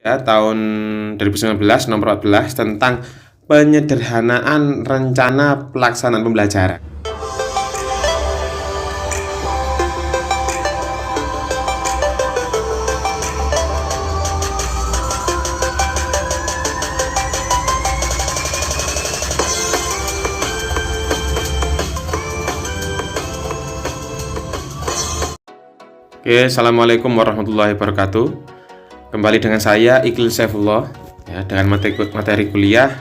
Ya, tahun 2019 nomor 14 tentang penyederhanaan rencana pelaksanaan pembelajaran. Oke, assalamualaikum warahmatullahi wabarakatuh. Kembali dengan saya Iqlil Saifullah ya, dengan materi kuliah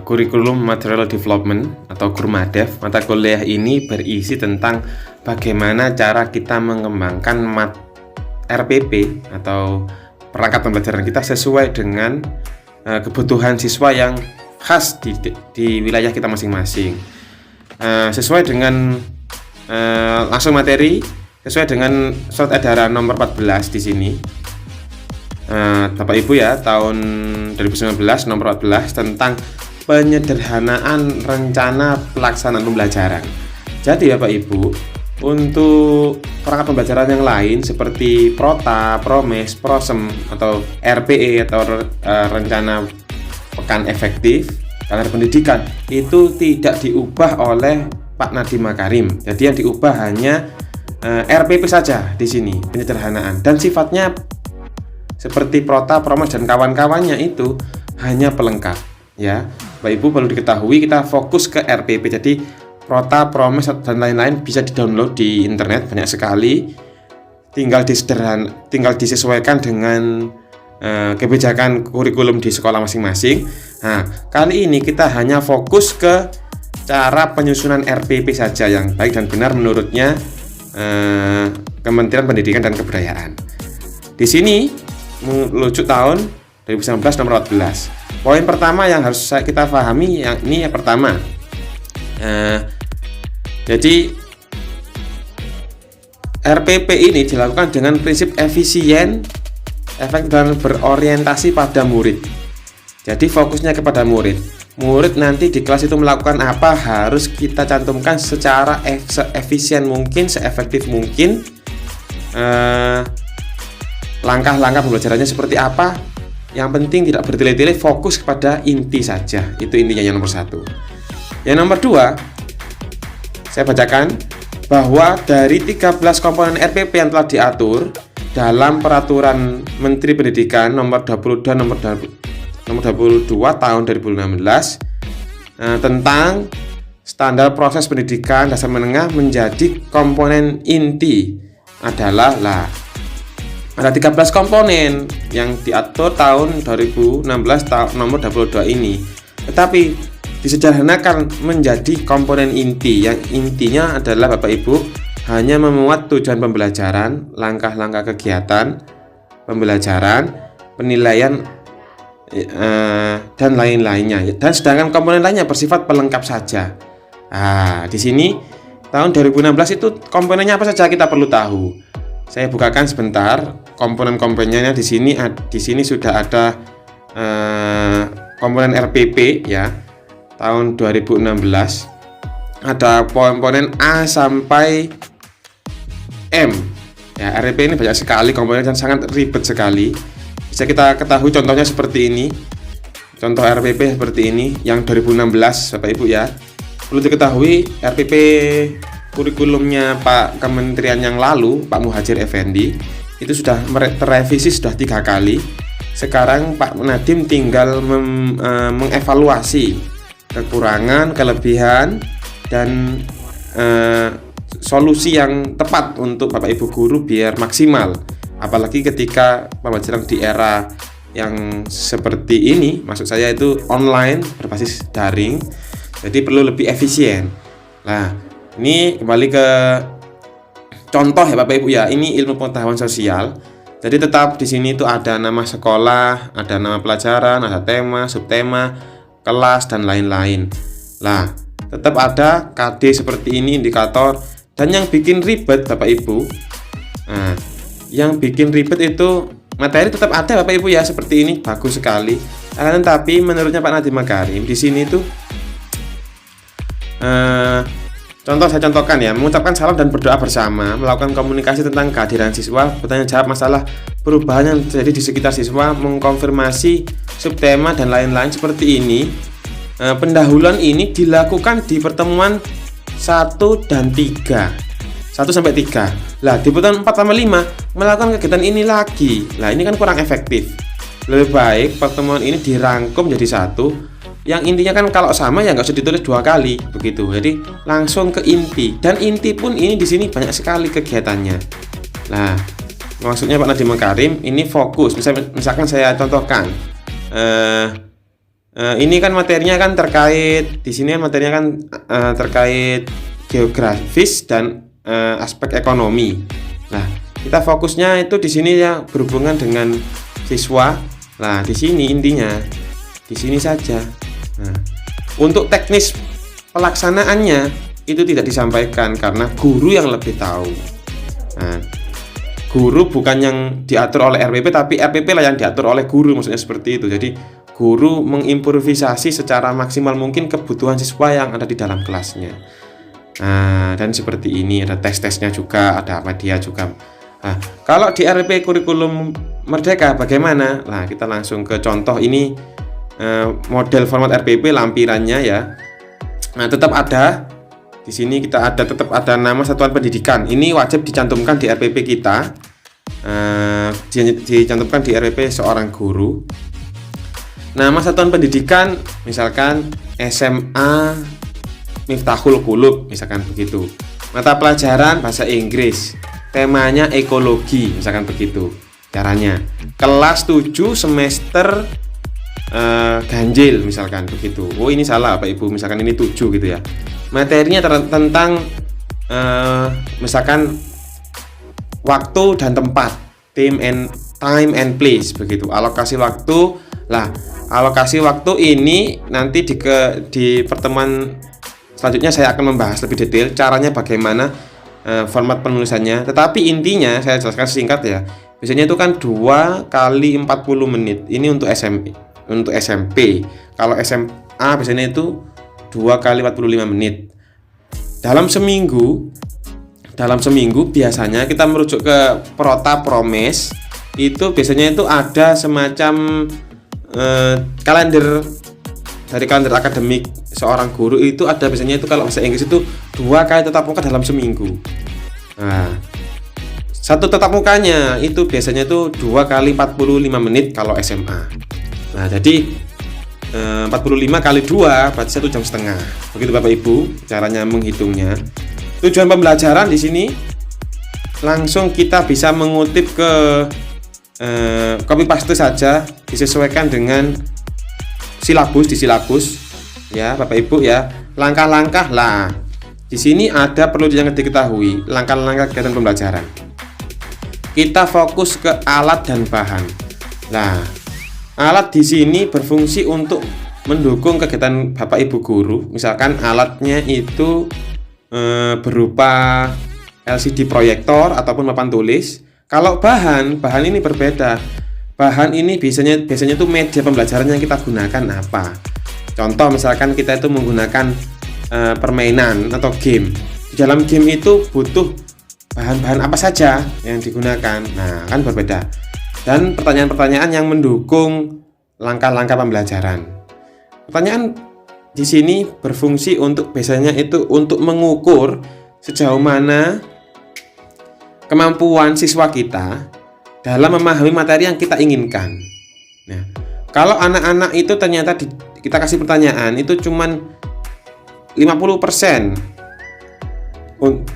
Kurikulum Material Development atau KURMADEV. Mata kuliah ini berisi tentang bagaimana cara kita mengembangkan RPP atau perangkat pembelajaran kita sesuai dengan kebutuhan siswa yang khas di wilayah kita masing-masing. Sesuai dengan langsung materi. Sesuai dengan surat edaran nomor 14 di sini, Bapak Ibu ya, tahun 2019 nomor 14 tentang penyederhanaan rencana pelaksanaan pembelajaran. Jadi Bapak Ibu, untuk perangkat pembelajaran yang lain seperti Prota, Promes, Prosem atau RPE atau rencana pekan efektif karir pendidikan itu tidak diubah oleh Pak Nadiem Makarim. Jadi yang diubah hanya RPP saja di sini, penyederhanaan, dan sifatnya seperti Prota, Promes dan kawan-kawannya itu hanya pelengkap ya. Bapak Ibu perlu diketahui kita fokus ke RPP. Jadi Prota, Promes dan lain-lain bisa di-download di internet banyak sekali. Tinggal disesuaikan dengan kebijakan kurikulum di sekolah masing-masing. Nah, kali ini kita hanya fokus ke cara penyusunan RPP saja yang baik dan benar menurutnya Kementerian Pendidikan dan Kebudayaan. Di sini merujuk tahun 2019 nomor 14. Poin pertama yang harus kita pahami yang pertama. Jadi RPP ini dilakukan dengan prinsip efisien, efektif dan berorientasi pada murid. Jadi fokusnya kepada murid. Murid nanti di kelas itu melakukan apa harus kita cantumkan secara seefisien mungkin, seefektif mungkin. Langkah-langkah pembelajarannya seperti apa. Yang penting tidak bertele-tele, fokus kepada inti saja. Itu intinya yang nomor 1. Yang nomor 2, saya bacakan bahwa dari 13 komponen RPP yang telah diatur dalam Peraturan Menteri Pendidikan nomor 22 tahun 2016 tentang standar proses pendidikan dasar menengah menjadi komponen inti adalah ada 13 komponen yang diatur tahun 2016 nomor 22 ini, tetapi disederhanakan menjadi komponen inti yang intinya adalah Bapak Ibu hanya memuat tujuan pembelajaran, langkah-langkah kegiatan pembelajaran, penilaian dan lain-lainnya. Dan sedangkan komponen lainnya bersifat pelengkap saja. Di sini tahun 2016 itu komponennya apa saja kita perlu tahu. Saya bukakan sebentar komponen-komponennya di sini. Di sini sudah ada komponen RPP ya. Tahun 2016 ada komponen A sampai M. Ya, RPP ini banyak sekali komponen dan sangat ribet sekali. Bisa kita ketahui contohnya seperti ini. Contoh RPP seperti ini yang 2016 Bapak Ibu ya. Perlu diketahui RPP kurikulumnya Pak Kementerian yang lalu, Pak Muhadjir Effendi, itu sudah terrevisi sudah 3 kali. Sekarang Pak Nadiem tinggal mengevaluasi kekurangan, kelebihan dan solusi yang tepat untuk Bapak Ibu guru biar maksimal. Apalagi ketika pembelajaran di era yang seperti ini, maksud saya itu online berbasis daring, jadi perlu lebih efisien. Nah, ini kembali ke contoh ya Bapak Ibu ya. Ini ilmu pengetahuan sosial. Jadi tetap di sini itu ada nama sekolah, ada nama pelajaran, ada tema, subtema, kelas dan lain-lain. Lah, tetap ada KD seperti ini, indikator. Dan yang bikin ribet Bapak Ibu, yang bikin ribet itu materi tetap ada Bapak Ibu ya, seperti ini bagus sekali. Tapi menurutnya Pak Nadiem Makarim di sini tuh Contoh saya contohkan ya, mengucapkan salam dan berdoa bersama, melakukan komunikasi tentang kehadiran siswa, bertanya jawab masalah perubahan yang terjadi di sekitar siswa, mengkonfirmasi subtema dan lain-lain seperti ini. Pendahuluan ini dilakukan di pertemuan 1 dan 3. 1 sampai 3. Lah, di pertemuan 4 sama 5 melakukan kegiatan ini lagi. Lah, ini kan kurang efektif. Lebih baik pertemuan ini dirangkum jadi satu. Yang intinya kan kalau sama ya nggak usah ditulis 2 kali begitu. Jadi langsung ke inti, dan inti pun ini di sini banyak sekali kegiatannya. Nah, maksudnya Pak Nadiem Makarim ini fokus. Misalkan saya contohkan, ini kan materinya kan terkait, di sini kan materinya kan terkait geografis dan aspek ekonomi. Nah, kita fokusnya itu di sini ya berhubungan dengan siswa. Nah, di sini intinya di sini saja. Nah, untuk teknis pelaksanaannya itu tidak disampaikan karena guru yang lebih tahu. Nah, guru bukan yang diatur oleh RPP, tapi RPP lah yang diatur oleh guru, maksudnya seperti itu. Jadi guru mengimprovisasi secara maksimal mungkin kebutuhan siswa yang ada di dalam kelasnya. Nah, dan seperti ini ada tes-tesnya juga, ada media juga. Nah, kalau di RPP kurikulum Merdeka bagaimana? Nah, kita langsung ke contoh ini. Model format RPP lampirannya ya. Nah, tetap ada di sini, tetap ada nama satuan pendidikan. Ini wajib dicantumkan di RPP kita. Dicantumkan di RPP seorang guru. Nama satuan pendidikan misalkan SMA Miftahul Qulub, misalkan begitu. Mata pelajaran bahasa Inggris. Temanya ekologi, misalkan begitu. Caranya. Kelas 7 semester ganjil, misalkan begitu. Oh, ini salah Pak Ibu, misalkan ini 7 gitu ya. Materinya tentang misalkan waktu dan tempat, time and place begitu. Alokasi waktu. Lah, alokasi waktu ini nanti di pertemuan selanjutnya saya akan membahas lebih detail caranya bagaimana, format penulisannya. Tetapi intinya saya jelaskan singkat ya. Biasanya itu kan 2 kali 40 menit. Ini untuk SMP. Kalau SMA biasanya itu 2 kali 45 menit. Dalam seminggu biasanya kita merujuk ke Prota Promes. Itu biasanya itu ada semacam kalender, dari kalender akademik seorang guru itu ada biasanya itu kalau bahasa Inggris itu 2 kali tatap muka dalam seminggu. Nah, satu tatap mukanya itu biasanya itu 2 kali 45 menit kalau SMA. Nah, jadi 45 kali 2 berarti 1,5 jam. Begitu Bapak Ibu caranya menghitungnya. Tujuan pembelajaran di sini langsung kita bisa mengutip ke copy paste saja, disesuaikan dengan di silabus ya Bapak Ibu ya. Langkah-langkah lah. Di sini ada perlu yang diketahui, langkah-langkah kegiatan pembelajaran. Kita fokus ke alat dan bahan. Nah, alat di sini berfungsi untuk mendukung kegiatan Bapak Ibu guru. Misalkan alatnya itu berupa LCD proyektor ataupun papan tulis. Kalau bahan ini berbeda. Bahan ini biasanya itu media pembelajaran yang kita gunakan apa. Contoh misalkan kita itu menggunakan permainan atau game. Di dalam game itu butuh bahan-bahan apa saja yang digunakan. Nah, kan berbeda. Dan pertanyaan-pertanyaan yang mendukung langkah-langkah pembelajaran. Pertanyaan di sini berfungsi untuk biasanya itu untuk mengukur sejauh mana kemampuan siswa kita dalam memahami materi yang kita inginkan. Nah, kalau anak-anak itu ternyata kita kasih pertanyaan itu cuman 50%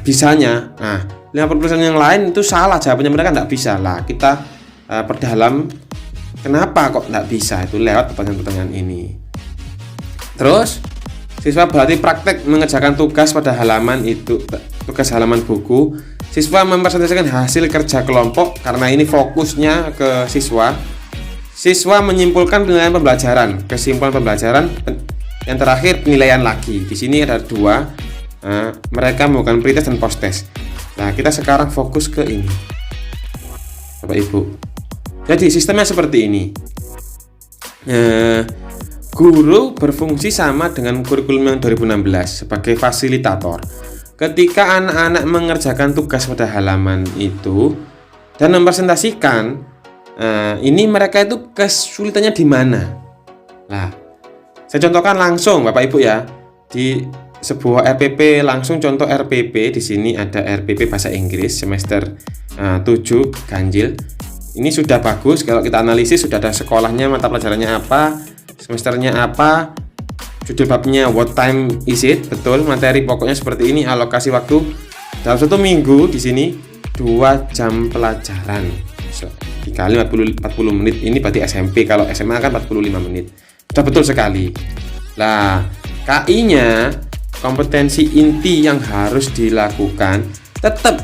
bisanya. Nah, 50% yang lain itu salah jawabannya, mereka nggak bisa lah. Kita perdalam kenapa kok nggak bisa itu lewat pertanyaan-pertanyaan ini. Terus siswa berarti praktek mengerjakan tugas pada halaman itu, tugas halaman buku. Siswa mempresentasikan hasil kerja kelompok karena ini fokusnya ke siswa. Siswa menyimpulkan penilaian pembelajaran, kesimpulan pembelajaran. Yang terakhir penilaian lagi. Di sini ada 2. Mereka melakukan pretest dan post test. Nah, kita sekarang fokus ke ini Bapak Ibu. Jadi sistemnya seperti ini. Guru berfungsi sama dengan kurikulum yang 2016 sebagai fasilitator. ketika anak-anak mengerjakan tugas pada halaman itu dan mempresentasikan, ini mereka itu kesulitannya di mana? Nah, saya contohkan langsung Bapak Ibu ya, di sebuah RPP, langsung contoh RPP. Di sini ada RPP bahasa Inggris semester 7 ganjil. Ini sudah bagus kalau kita analisis, sudah ada sekolahnya, mata pelajarannya apa, semesternya apa, judul babnya what time is it, betul, materi pokoknya seperti ini, alokasi waktu dalam 1 minggu. Di sini 2 jam pelajaran dikali 40 menit, ini berarti SMP, kalau SMA kan 45 menit. Sudah betul sekali. Lah, KI-nya, kompetensi inti yang harus dilakukan tetap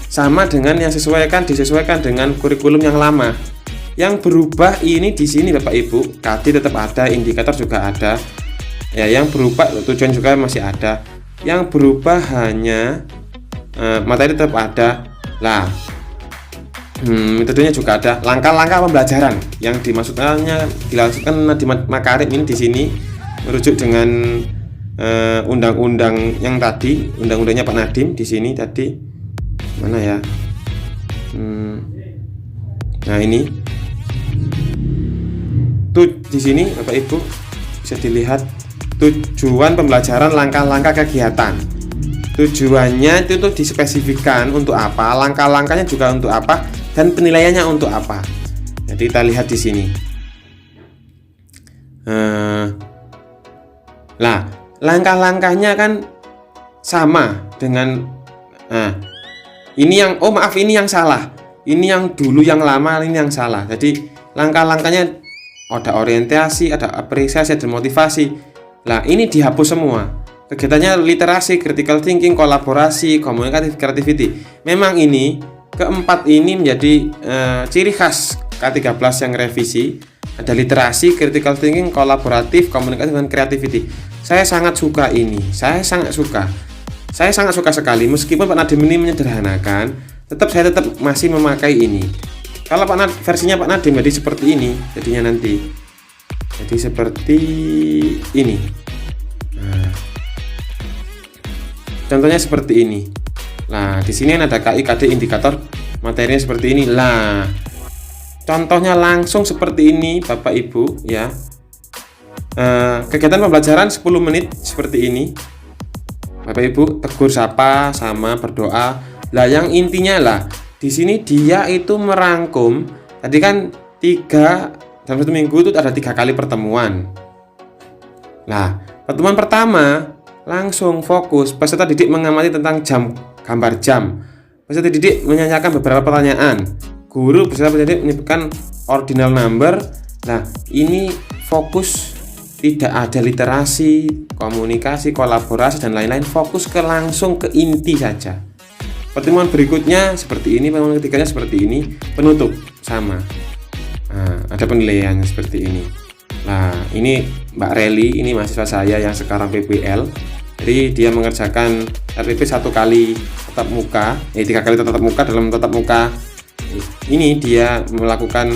sama dengan yang disesuaikan dengan kurikulum yang lama. Yang berubah ini di sini Bapak Ibu, KD tetap ada, indikator juga ada. Ya, yang berubah tujuan juga masih ada. Yang berubah hanya materi tetap ada. Lah, metodenya juga ada. Langkah-langkah pembelajaran yang dilakukan di Makarim ini di sini merujuk dengan undang-undang yang tadi, undang-undangnya Pak Nadiem di sini tadi. Mana ya? Nah, ini tuh di sini Bapak Ibu bisa dilihat tujuan pembelajaran, langkah-langkah kegiatan. Tujuannya itu tuh dispesifikkan untuk apa, langkah-langkahnya juga untuk apa, dan penilaiannya untuk apa. Jadi kita lihat di sini. Lah, langkah-langkahnya kan sama dengan ini yang ini yang salah. Ini yang dulu yang lama, ini yang salah. Jadi langkah-langkahnya ada orientasi, ada apresiasi, ada motivasi. Lah, ini dihapus semua. Kegiatannya literasi, critical thinking, kolaborasi, komunikatif, creativity. Memang ini keempat ini menjadi ciri khas K13 yang revisi. Ada literasi, critical thinking, kolaboratif, komunikatif, dan creativity. Saya sangat suka ini. Saya sangat suka sekali. Meskipun Pak Nadiem ini menyederhanakan, saya tetap masih memakai ini. Kalau versinya Pak Nadiem jadi seperti ini, jadinya nanti. Jadi seperti ini. Nah, contohnya seperti ini. Nah, di sini ada KI, KD, indikator, materinya seperti ini. Lah, contohnya langsung seperti ini, Bapak Ibu, ya. Kegiatan pembelajaran 10 menit seperti ini. Bapak Ibu tegur sapa sama berdoa. Lah, yang intinya lah di sini dia itu merangkum. Tadi kan dalam 1 minggu itu ada 3 kali pertemuan. Nah, pertemuan pertama langsung fokus peserta didik mengamati tentang gambar jam. Peserta didik menanyakan beberapa pertanyaan. Guru beserta didik menyebutkan ordinal number. Nah, ini fokus, tidak ada literasi, komunikasi, kolaborasi, dan lain-lain. Fokus langsung ke inti saja. Pertemuan berikutnya seperti ini, pertemuan ketiganya seperti ini, penutup sama. Nah, ada penilaiannya seperti ini. Nah, ini Mbak Reli, ini mahasiswa saya yang sekarang PPL. Jadi dia mengerjakan RPP 1 kali tatap muka, 3 kali tatap muka. Dalam tatap muka ini dia melakukan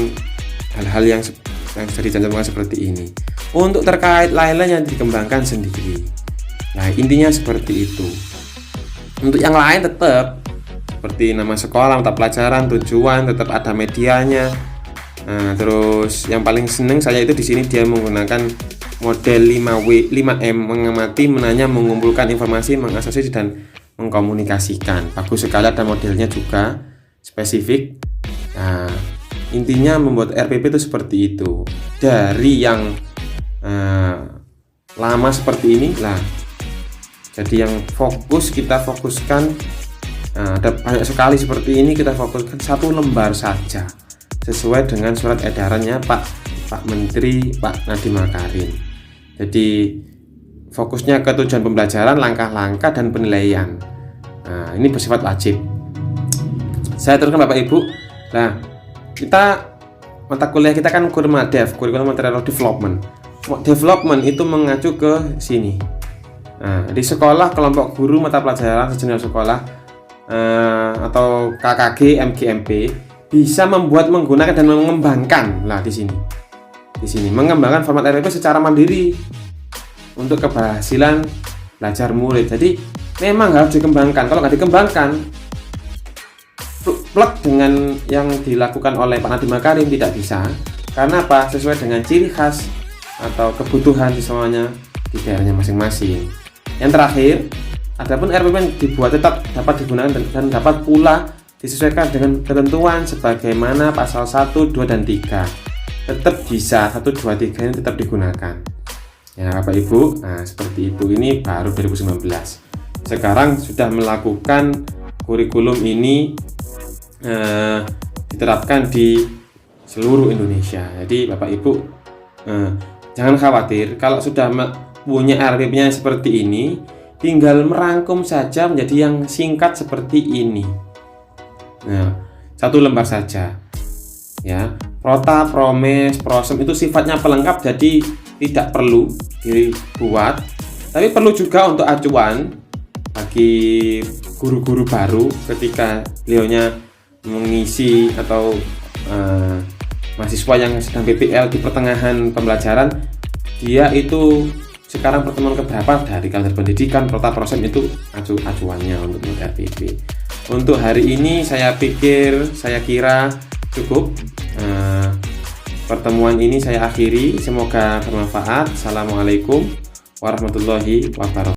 hal-hal yang sudah dicantumkan seperti ini. Untuk terkait lain-lain yang dikembangkan sendiri. Nah, intinya seperti itu. Untuk yang lain tetap seperti nama sekolah, mata pelajaran, tujuan, tetap ada medianya. Nah, terus yang paling seneng saya itu di sini dia menggunakan model 5M, mengamati, menanya, mengumpulkan informasi, mengasosiasi, dan mengkomunikasikan. Bagus sekali, ada modelnya juga spesifik. Nah, intinya membuat RPP itu seperti itu. Dari yang lama seperti ini lah, jadi yang kita fokuskan. Ada banyak sekali seperti ini, kita fokuskan 1 lembar saja sesuai dengan surat edarannya Pak Menteri, Pak Nadiem Makarim. Jadi fokusnya ke tujuan pembelajaran, langkah-langkah, dan penilaian. Nah, ini bersifat wajib. Saya teruskan Bapak Ibu. Nah, mata kuliah kita kan Curriculum Material Development. Development itu mengacu ke sini. Nah, di sekolah, kelompok guru, mata pelajaran sejenis sekolah atau KKG, MGMP bisa menggunakan dan mengembangkan. Nah, di sini mengembangkan format RPP secara mandiri untuk keberhasilan belajar murid. Jadi memang harus dikembangkan. Kalau nggak dikembangkan, plek dengan yang dilakukan oleh Pak Nadiem Makarim tidak bisa. Karena apa? Sesuai dengan ciri khas atau kebutuhan semuanya di daerahnya masing-masing. Yang terakhir, adapun RPP yang dibuat tetap dapat digunakan dan dapat pula disesuaikan dengan ketentuan sebagaimana pasal 1, 2, dan 3. Tetap bisa 1, 2, 3 ini tetap digunakan. Ya Bapak Ibu, nah seperti itu. Ini baru 2019. Sekarang sudah melakukan kurikulum ini diterapkan di seluruh Indonesia. Jadi Bapak Ibu jangan khawatir kalau sudah punya RPP-nya seperti ini, tinggal merangkum saja menjadi yang singkat seperti ini. Nah, 1 lembar saja. Ya, prota, promes, prosem itu sifatnya pelengkap, jadi tidak perlu dibuat. Tapi perlu juga untuk acuan bagi guru-guru baru ketika beliaunya mengisi atau mahasiswa yang sedang PPL di pertengahan pembelajaran, dia itu sekarang pertemuan keberapa dari kalender pendidikan, prota, prosem itu acuannya untuk RPP. Untuk hari ini saya kira cukup. Pertemuan ini saya akhiri, semoga bermanfaat. Assalamualaikum warahmatullahi wabarakatuh.